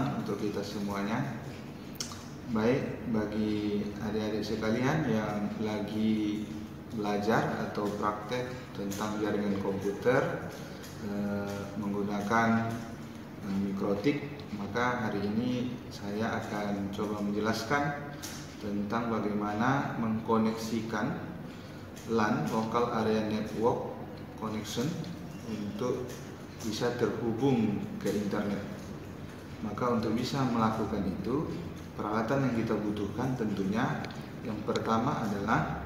malam untuk kita semuanya. Baik, bagi adik-adik sekalian yang lagi belajar atau praktek tentang jaringan komputer menggunakan mikrotik, maka hari ini saya akan coba menjelaskan tentang bagaimana mengkoneksikan LAN, Local Area Network Connection, untuk bisa terhubung ke internet. Maka untuk bisa melakukan itu, peralatan yang kita butuhkan tentunya yang pertama adalah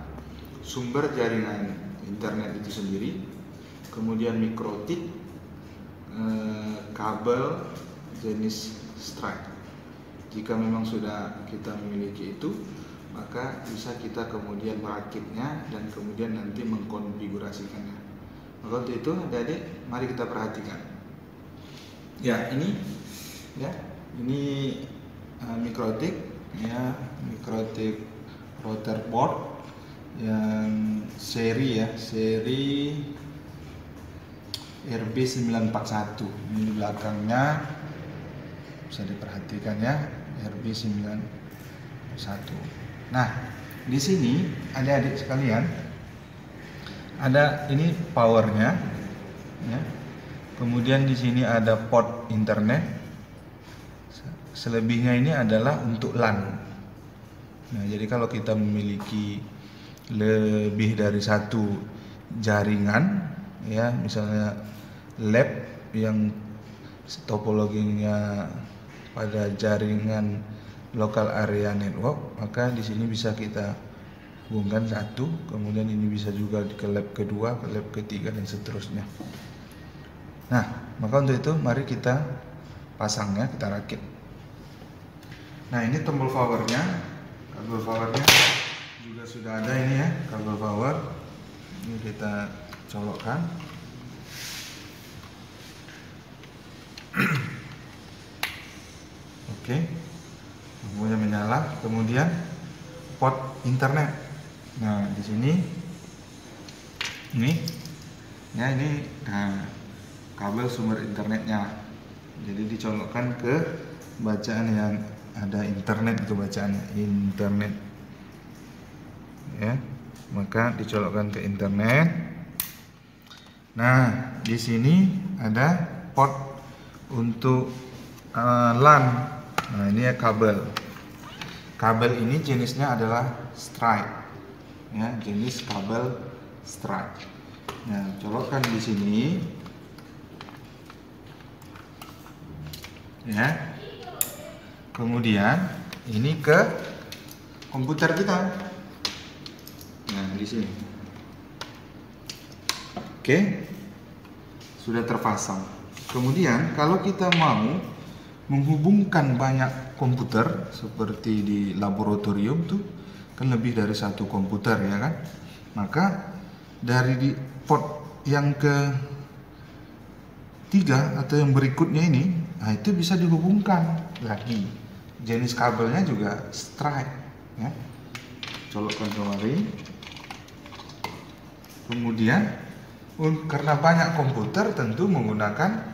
sumber jaringan internet itu sendiri, kemudian mikrotik, kabel jenis stripe. Jika memang sudah kita memiliki itu, maka bisa kita kemudian merakitnya dan kemudian nanti mengkonfigurasikannya. Maka untuk itu adik-adik, mari kita perhatikan. Ya, ini mikrotik, mikrotik router board yang seri RB941. Ini di belakangnya bisa diperhatikan ya, RB941. Nah, di sini adik-adik sekalian, ada ini powernya ya. Kemudian di sini ada port internet. Selebihnya ini adalah untuk LAN. Nah, jadi kalau kita memiliki lebih dari satu jaringan, ya, misalnya lab yang topologinya pada jaringan local area network, maka di sini bisa kita hubungkan satu, kemudian ini bisa juga ke lab kedua, ke lab ketiga, dan seterusnya. Nah, maka untuk itu mari kita pasangnya, kita rakit. Nah, ini tombol powernya, kabel powernya juga sudah ada ini ya, kabel power. Ini kita colokkan. Oke, lampunya menyala. Kemudian port internet. Nah, di sini ini ya, ini kabel sumber internetnya. Jadi dicolokkan ke bacaan yang ada internet, itu bacaannya internet ya, maka dicolokkan ke internet. Nah, di sini ada port untuk LAN. Nah, ini ya kabel ini jenisnya adalah stripe ya, jenis kabel stripe. Nah, colokkan di sini ya. Kemudian ini ke komputer kita. Nah, di sini. Oke. Sudah terpasang. Kemudian kalau kita mau menghubungkan banyak komputer seperti di laboratorium tuh kan lebih dari satu komputer ya kan. Maka dari di port yang ketiga atau yang berikutnya ini, nah itu bisa dihubungkan lagi. Jenis kabelnya juga stripe ya. Colokkan kemari. Kemudian karena banyak komputer tentu menggunakan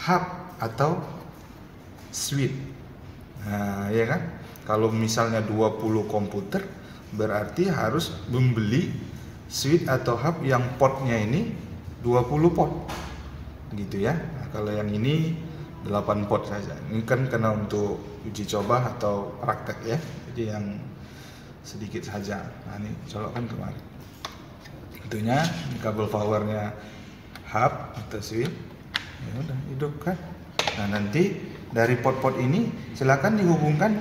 hub atau switch. Nah, ya kan? Kalau misalnya 20 komputer berarti harus membeli switch atau hub yang portnya ini 20 port. Gitu ya. Nah, kalau yang ini 8 port saja. Ini kan karena untuk uji coba atau praktek ya. Jadi yang sedikit saja. Nah, ini colokkan kemari. Tentunya kabel powernya hub atau switch. Ya udah, hidupkan. Nah, nanti dari port-port ini silakan dihubungkan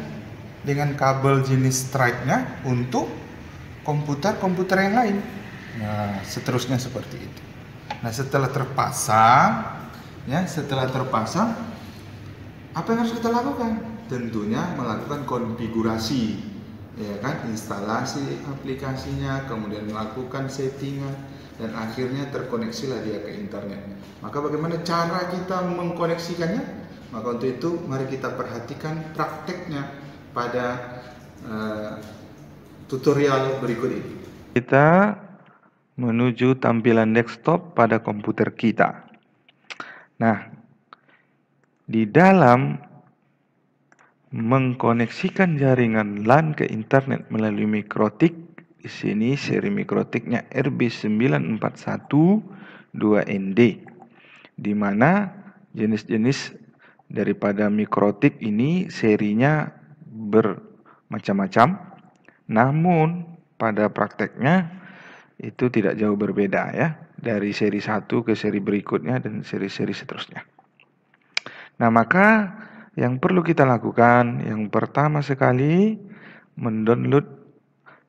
dengan kabel jenis stripe-nya untuk komputer-komputer yang lain. Nah, seterusnya seperti itu. Nah, setelah terpasang, apa yang harus kita lakukan? Tentunya melakukan konfigurasi, ya kan, instalasi aplikasinya, kemudian melakukan settingan, dan akhirnya terkoneksilah dia ke internet. Maka bagaimana cara kita mengkoneksikannya? Maka untuk itu mari kita perhatikan prakteknya pada tutorial berikut ini. Kita menuju tampilan desktop pada komputer kita. Nah, di dalam mengkoneksikan jaringan LAN ke internet melalui mikrotik. Di sini seri mikrotiknya RB941-2ND, di mana jenis-jenis daripada mikrotik ini serinya bermacam-macam, namun pada prakteknya itu tidak jauh berbeda ya, dari seri 1 ke seri berikutnya dan seri-seri seterusnya. Nah, maka yang perlu kita lakukan, yang pertama sekali, mendownload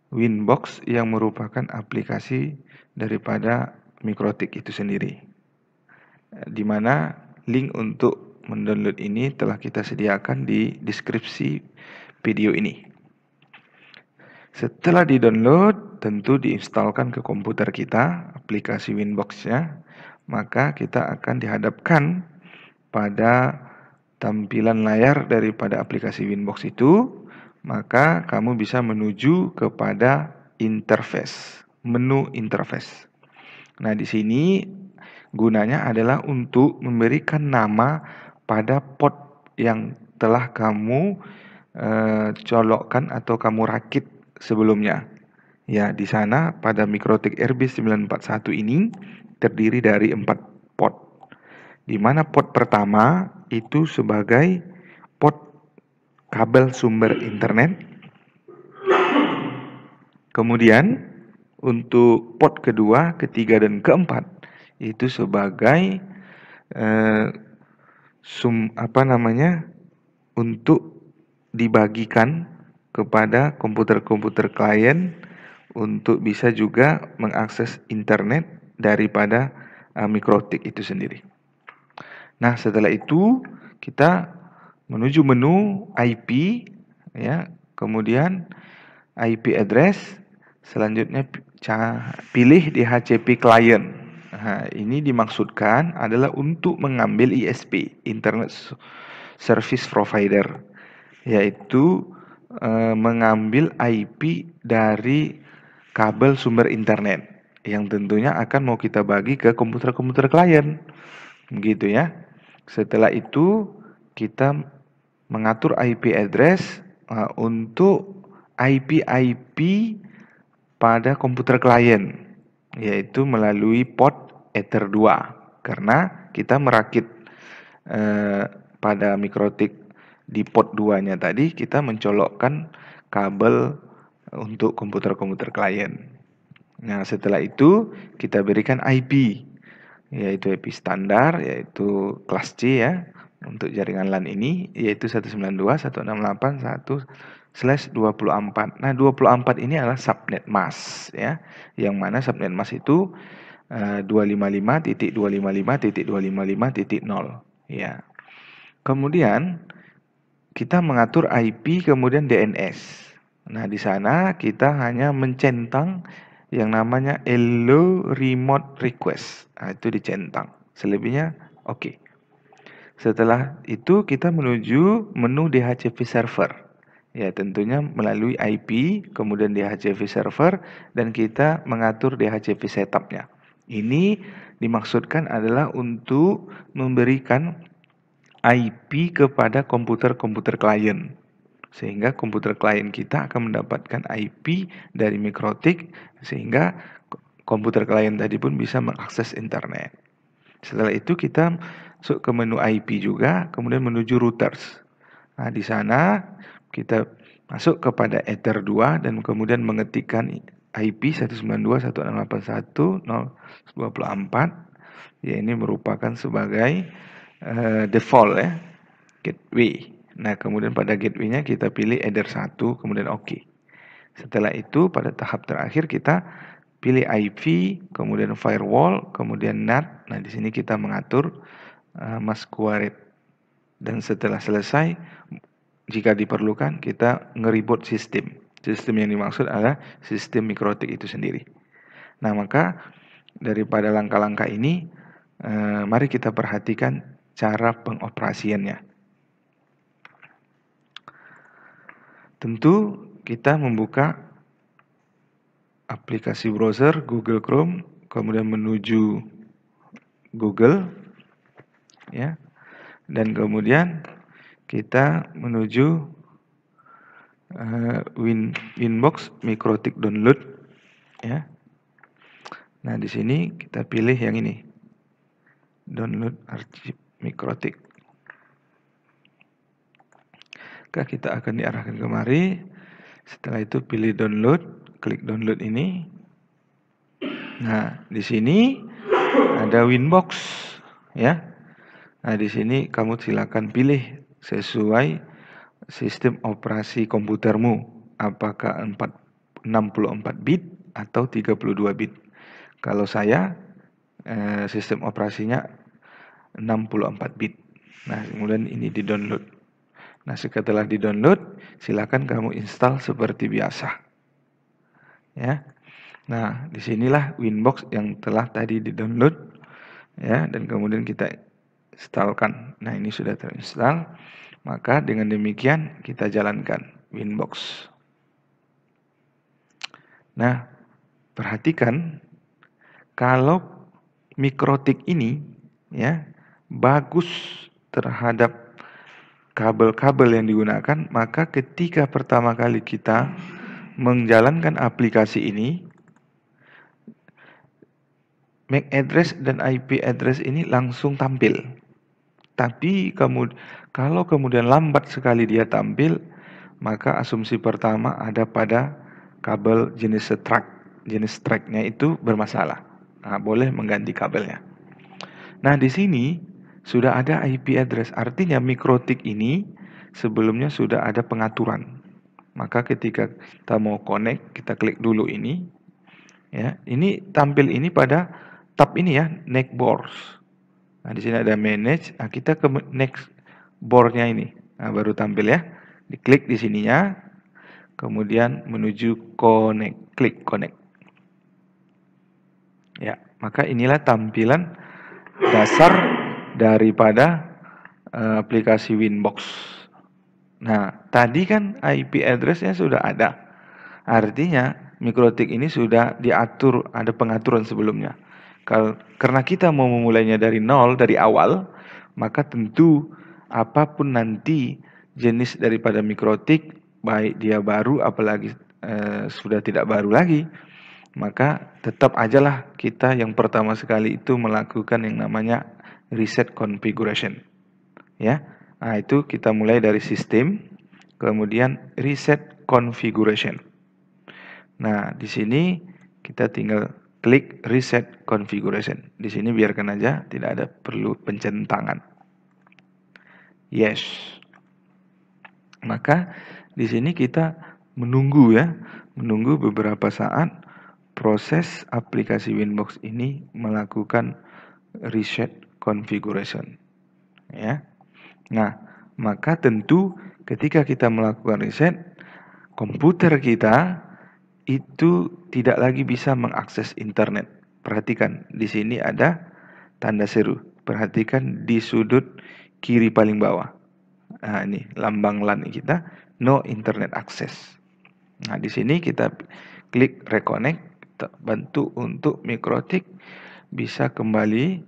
Winbox yang merupakan aplikasi daripada mikrotik itu sendiri. Di mana link untuk mendownload ini telah kita sediakan di deskripsi video ini. Setelah di-download, tentu diinstalkan ke komputer kita aplikasi Winbox-nya, maka kita akan dihadapkan pada tampilan layar daripada aplikasi Winbox itu, maka kamu bisa menuju kepada interface, menu interface. Nah, di sini gunanya adalah untuk memberikan nama pada port yang telah kamu colokkan atau kamu rakit sebelumnya. Ya, di sana pada mikrotik RB941 ini terdiri dari 4 port. Di mana port pertama itu sebagai port kabel sumber internet. Kemudian untuk port kedua, ketiga, dan keempat itu sebagai untuk dibagikan kepada komputer-komputer klien untuk bisa juga mengakses internet daripada mikrotik itu sendiri. Nah, setelah itu kita menuju menu IP, ya, kemudian IP address, selanjutnya pilih DHCP client. Nah, ini dimaksudkan adalah untuk mengambil ISP, Internet Service Provider, yaitu mengambil IP dari kabel sumber internet yang tentunya akan mau kita bagi ke komputer-komputer klien, gitu ya. Setelah itu kita mengatur IP address untuk IP pada komputer klien, yaitu melalui port Ether 2, karena kita merakit pada mikrotik di port 2-nya tadi, kita mencolokkan kabel untuk komputer-komputer klien. Nah, setelah itu kita berikan IP, yaitu IP standar, yaitu kelas C ya, untuk jaringan LAN ini, yaitu 192.168.1/24. Nah, 24 ini adalah subnet mask ya, yang mana subnet mask itu 255.255.255.0 ya. Kemudian kita mengatur IP kemudian DNS. Nah, di sana kita hanya mencentang yang namanya Hello Remote Request. Nah, itu dicentang. Selebihnya oke. Setelah itu kita menuju menu DHCP server. Ya, tentunya melalui IP, kemudian DHCP server, dan kita mengatur DHCP setup-nya. Ini dimaksudkan adalah untuk memberikan IP kepada komputer-komputer klien, sehingga komputer klien kita akan mendapatkan IP dari mikrotik, sehingga komputer klien tadi pun bisa mengakses internet. Setelah itu kita masuk ke menu IP juga, kemudian menuju routers. Nah, di sana kita masuk kepada Ether 2 dan kemudian mengetikkan IP 192.168.1/24. Ya, ini merupakan sebagai default ya, gateway. Nah, kemudian pada gateway-nya kita pilih Ether 1, kemudian OK. Setelah itu pada tahap terakhir kita pilih IP, kemudian firewall, kemudian NAT. Nah, di sini kita mengatur masquerade. Dan setelah selesai, jika diperlukan, kita nge-reboot sistem. Sistem yang dimaksud adalah sistem mikrotik itu sendiri. Nah, maka daripada langkah-langkah ini, mari kita perhatikan cara pengoperasiannya. Tentu kita membuka aplikasi browser Google Chrome, kemudian menuju Google, ya, dan kemudian kita menuju Winbox Mikrotik download ya. Nah, di sini kita pilih yang ini. Download arsip Mikrotik. Maka kita akan diarahkan kemari. Setelah itu pilih download, klik download ini. Nah, di sini ada Winbox ya. Nah, di sini kamu silakan pilih sesuai sistem operasi komputermu, apakah 64 bit atau 32 bit. Kalau saya sistem operasinya 64 bit. Nah, kemudian ini di-download. Nah, setelah di-download, silakan kamu install seperti biasa. Ya. Nah, disinilah Winbox yang telah tadi di-download ya, dan kemudian kita installkan. Nah, ini sudah terinstall. Maka dengan demikian kita jalankan Winbox. Nah, perhatikan kalau Mikrotik ini ya bagus terhadap kabel-kabel yang digunakan, maka ketika pertama kali kita menjalankan aplikasi ini, MAC address dan IP address ini langsung tampil. Tapi kalau kemudian lambat sekali dia tampil, maka asumsi pertama ada pada kabel jenis tracknya itu bermasalah. Nah, boleh mengganti kabelnya. Nah, di sini sudah ada IP address, artinya Mikrotik ini sebelumnya sudah ada pengaturan. Maka ketika kita mau connect, kita klik dulu ini. Ya, ini tampil ini pada tab ini ya, next board. Nah, di sini ada manage. Nah, kita ke next board-nya ini. Nah, baru tampil ya. Diklik di sininya. Kemudian menuju connect, klik connect. Ya, maka inilah tampilan dasar daripada aplikasi Winbox. Nah, tadi kan IP address-nya sudah ada. Artinya Mikrotik ini sudah diatur, ada pengaturan sebelumnya. Karena kita mau memulainya dari nol, dari awal, maka tentu apapun nanti jenis daripada Mikrotik, baik dia baru apalagi sudah tidak baru lagi, maka tetap ajalah kita yang pertama sekali itu melakukan yang namanya reset configuration. Ya. Nah, itu kita mulai dari sistem, kemudian reset configuration. Nah, di sini kita tinggal klik reset configuration. Di sini biarkan aja, tidak ada perlu pencentangan. Yes. Maka di sini kita menunggu ya, menunggu beberapa saat proses aplikasi Winbox ini melakukan reset configuration. Ya. Nah, maka tentu ketika kita melakukan reset, komputer kita itu tidak lagi bisa mengakses internet. Perhatikan, di sini ada tanda seru. Perhatikan di sudut kiri paling bawah. Nah, ini lambang LAN kita, no internet access. Nah, di sini kita klik reconnect, bantu untuk Mikrotik bisa kembali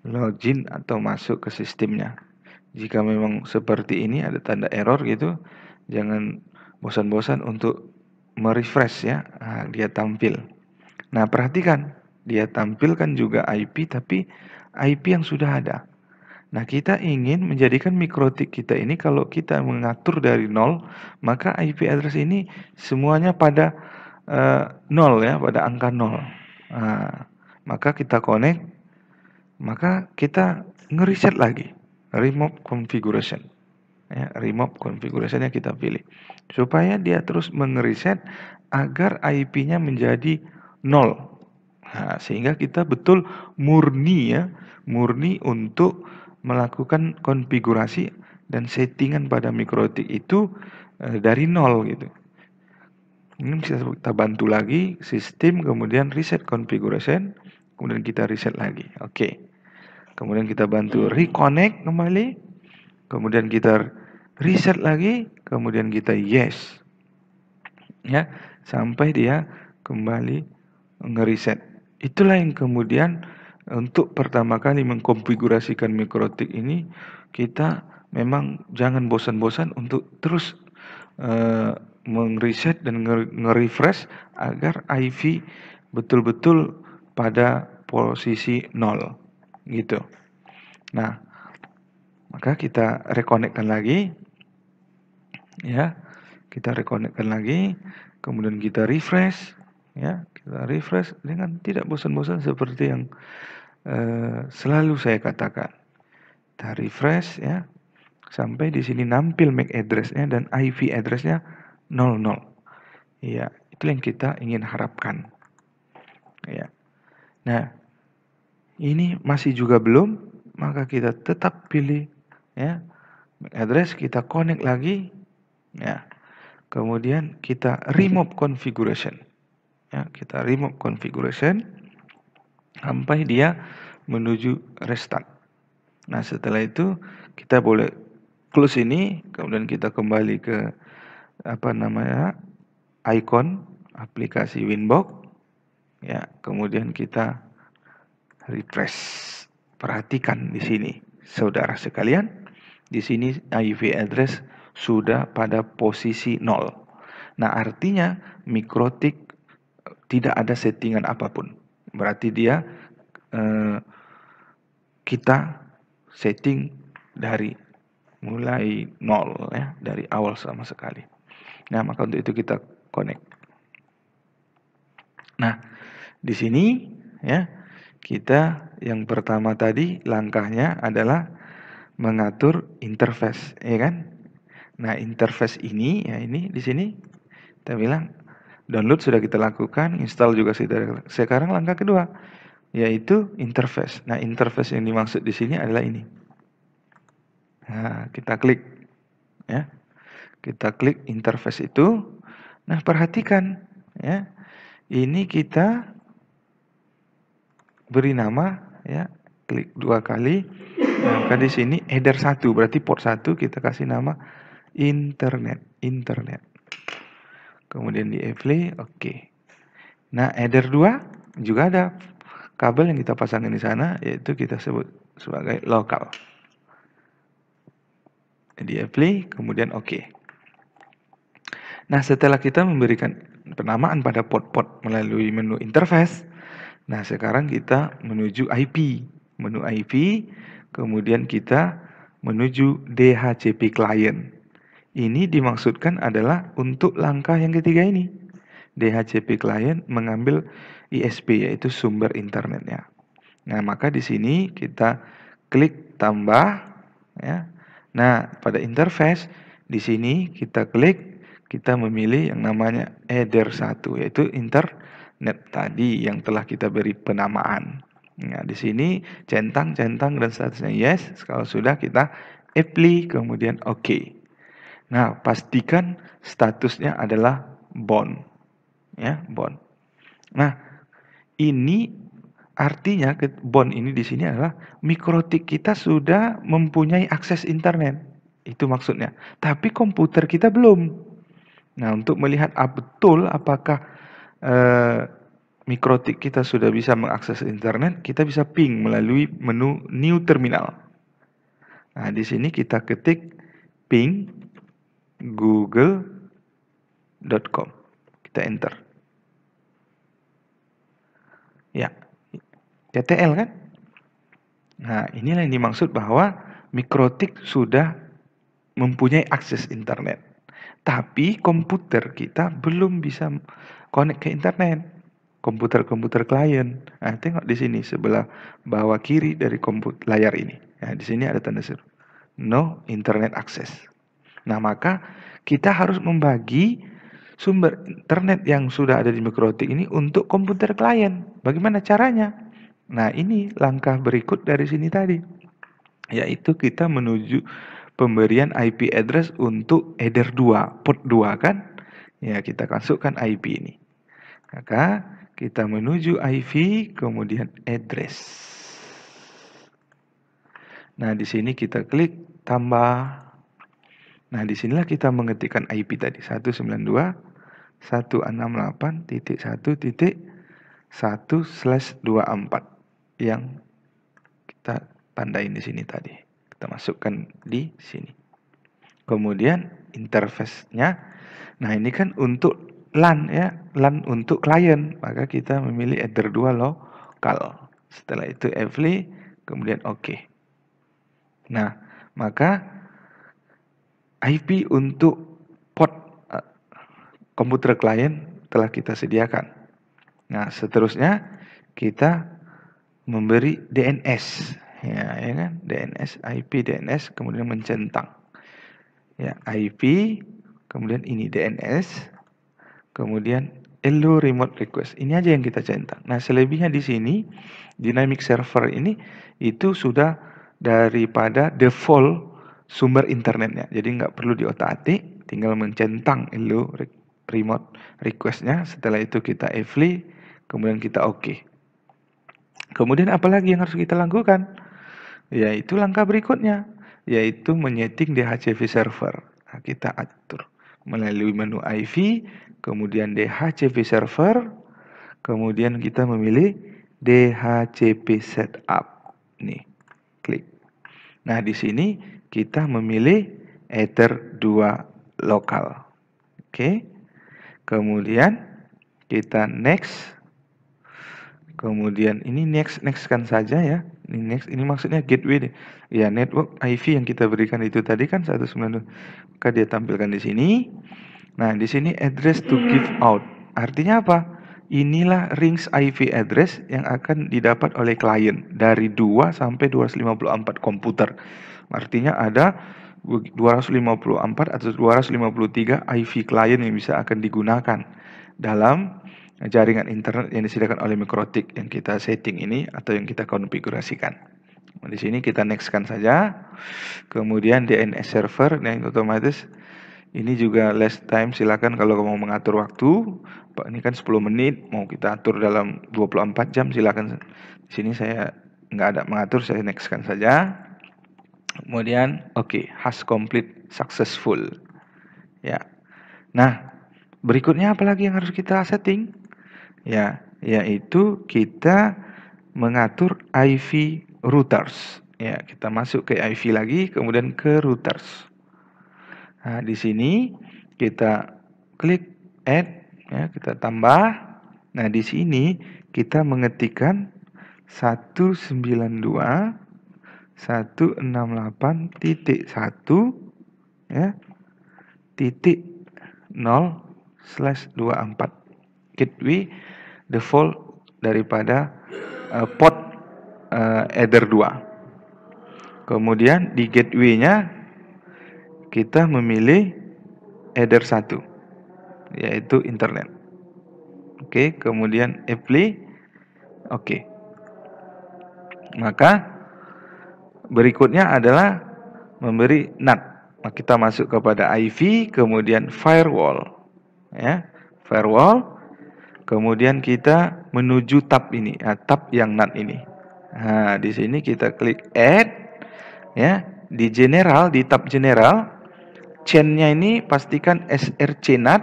login atau masuk ke sistemnya. Jika memang seperti ini ada tanda error gitu, jangan bosan-bosan untuk merefresh ya. Nah, dia tampil. Nah, perhatikan, dia tampilkan juga IP tapi IP yang sudah ada. Nah, kita ingin menjadikan Mikrotik kita ini kalau kita mengatur dari nol, maka IP address ini semuanya pada nol ya, pada angka nol. Nah, maka kita connect, maka kita ngereset lagi, remove configuration. Ya, remove configuration yang kita pilih supaya dia terus mengeriset agar IP-nya menjadi 0. Nah, sehingga kita betul murni ya, murni untuk melakukan konfigurasi dan settingan pada Mikrotik itu dari 0 gitu. Ini bisa kita bantu lagi sistem, kemudian reset configuration, kemudian kita reset lagi. Oke. Kemudian kita bantu reconnect kembali, kemudian kita reset lagi, kemudian kita yes. Ya, sampai dia kembali ngereset. Itulah yang kemudian untuk pertama kali mengkonfigurasikan Mikrotik ini, kita memang jangan bosan-bosan untuk terus meng-reset dan nge-refresh agar IP betul-betul pada posisi 0 gitu. Nah, maka kita rekonekkan lagi ya. Kita rekonekkan lagi, kemudian kita refresh ya. Kita refresh dengan tidak bosan-bosan seperti yang selalu saya katakan. Kita refresh ya. Sampai di sini nampil MAC address-nya dan IP address-nya 00. Ya, itu yang kita ingin harapkan. Ya. Nah, ini masih juga belum, maka kita tetap pilih ya MAC address, kita connect lagi ya. Kemudian kita remove configuration. Ya, kita remove configuration sampai dia menuju restart. Nah, setelah itu kita boleh close ini, kemudian kita kembali ke icon aplikasi Winbox ya, kemudian kita refresh. Perhatikan di sini, saudara sekalian, di sini IP address sudah pada posisi 0. Nah, artinya MikroTik tidak ada settingan apapun. Berarti dia kita setting dari mulai 0 ya, dari awal sama sekali. Nah, maka untuk itu kita connect. Nah, di sini ya, kita yang pertama tadi langkahnya adalah mengatur interface, ya kan? Nah, interface ini ya, ini di sini kita bilang download sudah kita lakukan, install juga sudah. Sekarang langkah kedua yaitu interface. Nah, interface yang dimaksud di sini adalah ini. Nah, kita klik ya. Kita klik interface itu. Nah, perhatikan ya. Ini kita beri nama ya, klik 2 kali. Maka di sini header 1, berarti port 1 kita kasih nama internet. Kemudian di apply, oke. Nah, header 2 juga ada kabel yang kita pasangkan di sana, yaitu kita sebut sebagai lokal. Di apply, kemudian oke. Nah, setelah kita memberikan penamaan pada port-port melalui menu interface, nah sekarang kita menuju IP. Menu IP, kemudian kita menuju DHCP client. Ini dimaksudkan adalah untuk langkah yang ketiga ini. DHCP client mengambil ISP, yaitu sumber internetnya. Nah, maka di sini kita klik tambah ya. Nah, pada interface di sini kita klik, kita memilih yang namanya header 1, yaitu internet tadi yang telah kita beri penamaan. Nah, di sini centang dan statusnya yes. Kalau sudah kita apply, kemudian oke. Nah, pastikan statusnya adalah bound. Ya, bound. Nah, ini artinya bound ini di sini adalah MikroTik kita sudah mempunyai akses internet. Itu maksudnya. Tapi komputer kita belum. Nah, untuk melihat betul apakah MikroTik kita sudah bisa mengakses internet, kita bisa ping melalui menu new terminal. Nah, di sini kita ketik ping google.com. Kita enter. Ya, TTL kan? Nah, inilah yang dimaksud bahwa MikroTik sudah mempunyai akses internet. Tapi komputer kita belum bisa connect ke internet. Komputer-komputer klien. Nah, tengok di sini sebelah bawah kiri dari layar ini. Nah, di sini ada tanda seru. No internet access. Nah, maka kita harus membagi sumber internet yang sudah ada di MikroTik ini untuk komputer klien. Bagaimana caranya? Nah, ini langkah berikut dari sini tadi. Yaitu kita menuju pemberian IP address untuk header 2, port 2 kan? Ya, kita masukkan IP ini. Maka kita menuju IP, kemudian address. Nah, di sini kita klik tambah. Nah, disinilah kita mengetikkan IP tadi, 192.168.1.1/24 yang kita tandain di sini tadi. Kita masukkan di sini. Kemudian interface-nya Nah, ini kan untuk LAN ya, LAN untuk klien, maka kita memilih Ether 2 lokal. Setelah itu Fly, kemudian OK. Nah, maka IP untuk port komputer klien telah kita sediakan. Nah, seterusnya kita memberi DNS, ya kan? DNS, IP, DNS, kemudian mencentang. Ya, IP, kemudian ini DNS, kemudian hello remote request. Ini aja yang kita centang. Nah, selebihnya di sini dynamic server ini itu sudah daripada default sumber internetnya. Jadi nggak perlu diotak-atik, tinggal mencentang hello remote requestnya. Setelah itu kita Fly, kemudian kita OK. Kemudian apa lagi yang harus kita lakukan? Yaitu langkah berikutnya, yaitu menyeting DHCP server. Nah, kita atur melalui menu IV, kemudian DHCP server, kemudian kita memilih DHCP setup. Nih, klik. Nah, di sini kita memilih Ether 2 lokal. Oke. Kemudian kita next. Kemudian ini next kan saja ya. Ini next, ini maksudnya gateway deh. Ya, network IV yang kita berikan itu tadi kan 192. Maka dia tampilkan di sini. Nah, di sini address to give out. Artinya apa? Inilah rings IV address yang akan didapat oleh klien dari 2 sampai 254 komputer. Artinya ada 254 atau 253 IV klien yang bisa akan digunakan dalam jaringan internet yang disediakan oleh Mikrotik yang kita setting ini atau yang kita konfigurasikan. Di sini kita next-kan saja. Kemudian DNS server yang otomatis ini juga less time, silakan kalau mau mengatur waktu. Pak, ini kan 10 menit, mau kita atur dalam 24 jam silakan. Di sini saya nggak ada mengatur, saya next-kan saja. Kemudian oke, has complete successful. Ya. Nah, berikutnya apa lagi yang harus kita setting? Ya, yaitu kita mengatur IV routers. Ya, kita masuk ke IV lagi, kemudian ke routers. Nah, di sini kita klik add, ya, kita tambah. Nah, di sini kita mengetikkan 192.168.1 ya, titik 0/24 gateway default daripada port Ether 2. Kemudian di gateway-nya kita memilih Ether 1 yaitu internet. Oke, kemudian apply. Oke. Maka berikutnya adalah memberi NAT. Nah, kita masuk kepada IV, kemudian firewall. Ya, firewall. Kemudian kita menuju tab ini, tab yang NAT ini. Nah, di sini kita klik add, ya. Di general, di tab general, chain-nya ini pastikan SRC NAT.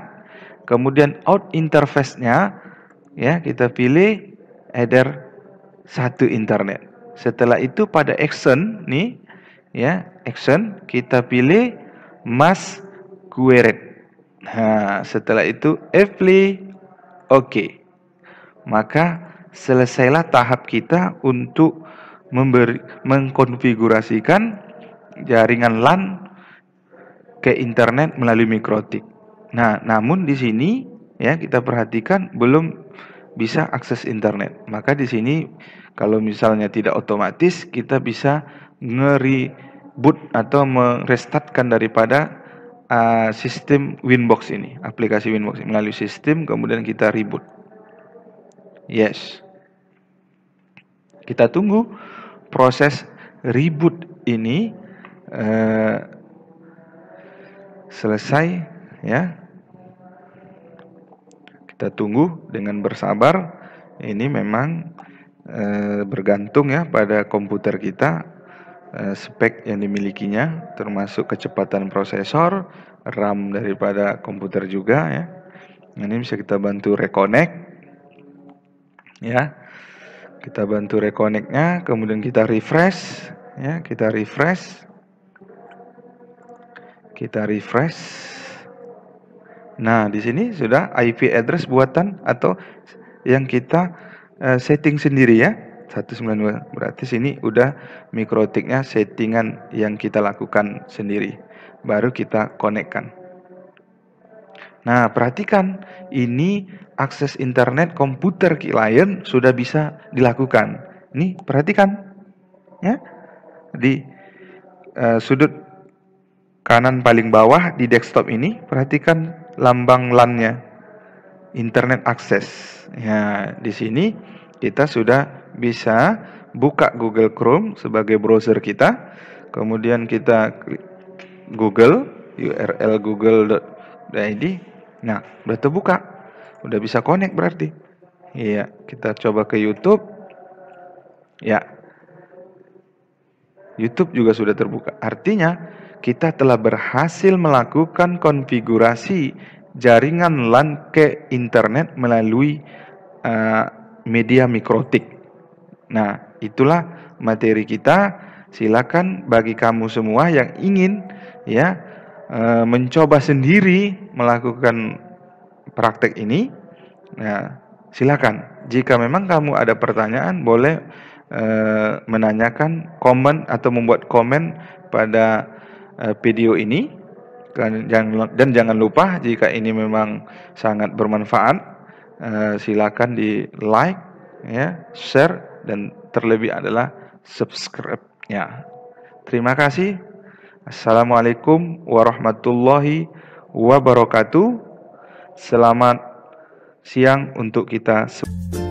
Kemudian out interface-nya, ya, kita pilih Ether 1 internet. Setelah itu pada action nih, ya, action kita pilih mass query. Nah, setelah itu apply. Oke. Maka selesailah tahap kita untuk mengkonfigurasikan jaringan LAN ke internet melalui Mikrotik. Nah, namun di sini ya kita perhatikan belum bisa akses internet. Maka di sini kalau misalnya tidak otomatis kita bisa nge-reboot atau merestartkan daripada sistem Winbox ini, aplikasi Winbox melalui sistem, kemudian kita reboot. Yes. Kita tunggu proses reboot ini selesai, ya. Kita tunggu dengan bersabar. Ini memang bergantung ya pada komputer kita, spek yang dimilikinya, termasuk kecepatan prosesor, RAM daripada komputer juga ya. Ini bisa kita bantu reconnect, ya. Kita bantu reconnect-nya, kemudian kita refresh, ya. Kita refresh. Nah, di sini sudah IP address buatan atau yang kita setting sendiri ya. 192. Berarti sini udah mikrotiknya settingan yang kita lakukan sendiri. Baru kita konekkan. Nah, perhatikan ini akses internet komputer klien sudah bisa dilakukan. Nih, perhatikan ya. Di sudut kanan paling bawah di desktop ini, perhatikan lambang LAN-nya, internet access. Ya, di sini kita sudah bisa buka Google Chrome sebagai browser kita. Kemudian kita klik Google, URL google.id. Nah, udah terbuka. Udah bisa connect berarti. Iya, kita coba ke YouTube. Ya, YouTube juga sudah terbuka. Artinya, kita telah berhasil melakukan konfigurasi jaringan LAN ke internet melalui media mikrotik. Nah, itulah materi kita. Silakan bagi kamu semua yang ingin ya mencoba sendiri melakukan praktek ini. Nah, silakan. Jika memang kamu ada pertanyaan, boleh menanyakan komen atau membuat komen pada video ini. Dan jangan lupa jika ini memang sangat bermanfaat, silakan di like, ya, share, dan terlebih adalah subscribe-nya. Terima kasih. Assalamualaikum warahmatullahi wabarakatuh. Selamat siang untuk kita semua.